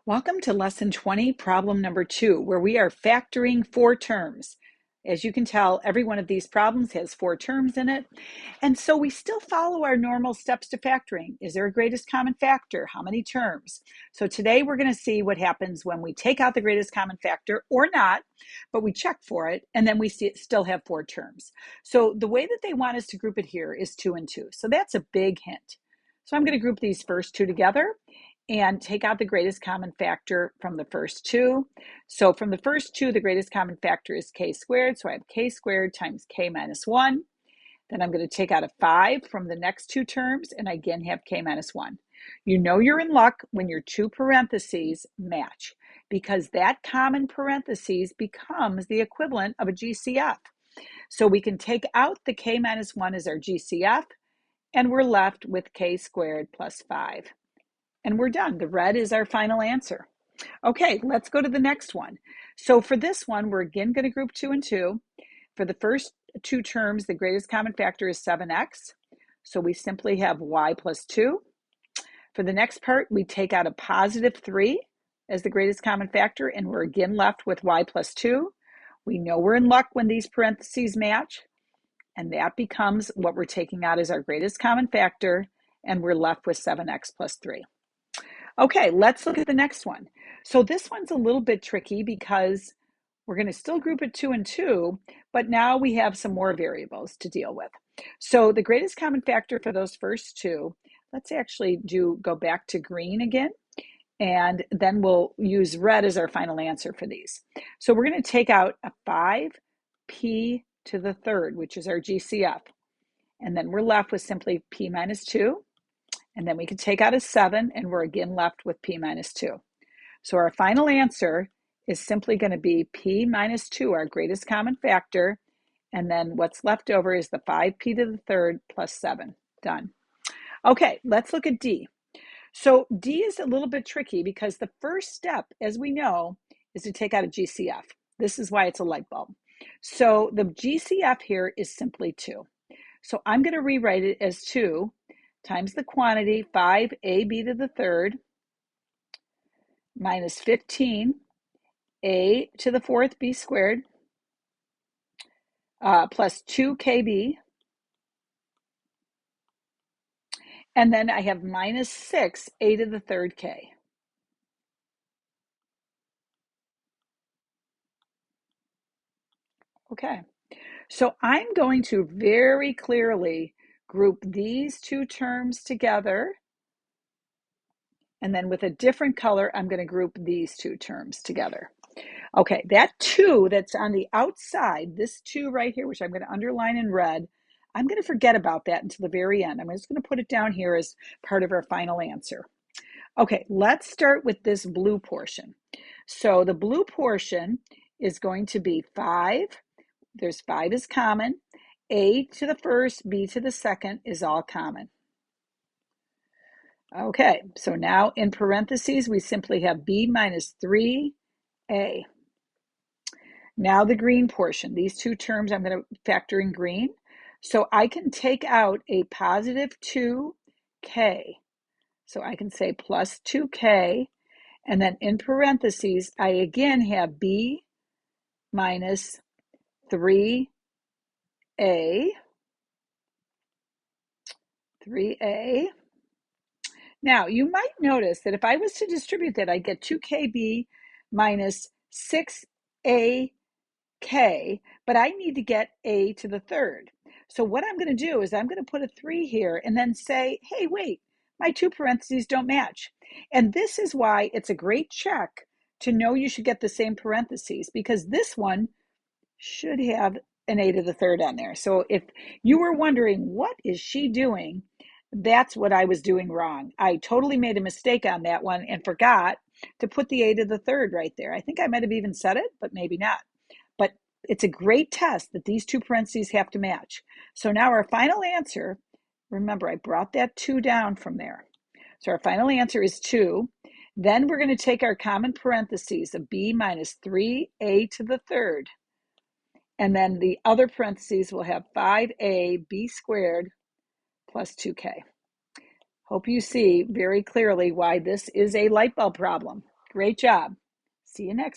Welcome to Lesson 20, problem number 2, where we are factoring 4 terms. As you can tell, every one of these problems has 4 terms in it. And so we still follow our normal steps to factoring. Is there a greatest common factor? How many terms? So today we're going to see what happens when we take out the greatest common factor or not, but we check for it, and then we still have 4 terms. So the way that they want us to group it here is 2 and 2. So that's a big hint. So I'm going to group these first 2 together and take out the greatest common factor from the first 2. So from the first 2, the greatest common factor is k squared. So I have k squared times k minus 1. Then I'm going to take out a 5 from the next 2 terms, and I again have k minus 1. You know you're in luck when your 2 parentheses match, because that common parentheses becomes the equivalent of a GCF. So we can take out the k minus 1 as our GCF, and we're left with k squared plus 5. And we're done. The red is our final answer. Okay, let's go to the next one. So for this one, we're again going to group 2 and 2. For the first 2 terms, the greatest common factor is 7x. So we simply have y plus 2. For the next part, we take out a positive 3 as the greatest common factor, and we're again left with y plus 2. We know we're in luck when these parentheses match, and that becomes what we're taking out as our greatest common factor, and we're left with 7x plus 3. Okay, let's look at the next one. So this one's a little bit tricky because we're going to still group it 2 and 2, but now we have some more variables to deal with. So the greatest common factor for those first 2, let's actually go back to green again, and then we'll use red as our final answer for these. So we're going to take out a 5p to the third, which is our GCF, and then we're left with simply p minus 2. And then we can take out a 7, and we're again left with p minus 2. So our final answer is simply going to be p minus 2, our greatest common factor, and then what's left over is the 5p to the third plus 7. Done. Okay, let's look at D. So D is a little bit tricky because the first step, as we know, is to take out a GCF. This is why it's a light bulb. So the GCF here is simply 2. So I'm going to rewrite it as 2 times the quantity 5ab to the third minus 15a to the fourth b squared plus 2kb. And then I have minus 6a to the third k. Okay, so I'm going to very clearly group these 2 terms together. And then with a different color, I'm going to group these 2 terms together. Okay, that 2 that's on the outside, this 2 right here, which I'm going to underline in red, I'm going to forget about that until the very end. I'm just going to put it down here as part of our final answer. Okay, let's start with this blue portion. So the blue portion is going to be 5. There's 5 is common. A to the first, B to the second is all common. Okay, so now in parentheses, we simply have B minus 3A. Now the green portion, these 2 terms I'm going to factor in green. So I can take out a positive 2k. So I can say plus 2k, and then in parentheses, I again have b minus 3a, 3a. Now, you might notice that if I was to distribute that, I get 2kb minus 6ak, but I need to get a to the third. So what I'm going to do is I'm going to put a 3 here and then say, hey, wait, my 2 parentheses don't match. And this is why it's a great check to know you should get the same parentheses, because this one should have an a to the third on there. So if you were wondering, what is she doing? That's what I was doing wrong. I totally made a mistake on that one and forgot to put the a to the third right there. I think I might have even said it, but maybe not. But it's a great test that these 2 parentheses have to match. So now our final answer, remember I brought that 2 down from there. So our final answer is 2. Then we're going to take our common parentheses of b minus 3a to the third. And then the other parentheses will have 5a b squared plus 2k. Hope you see very clearly why this is a light bulb problem. Great job. See you next time.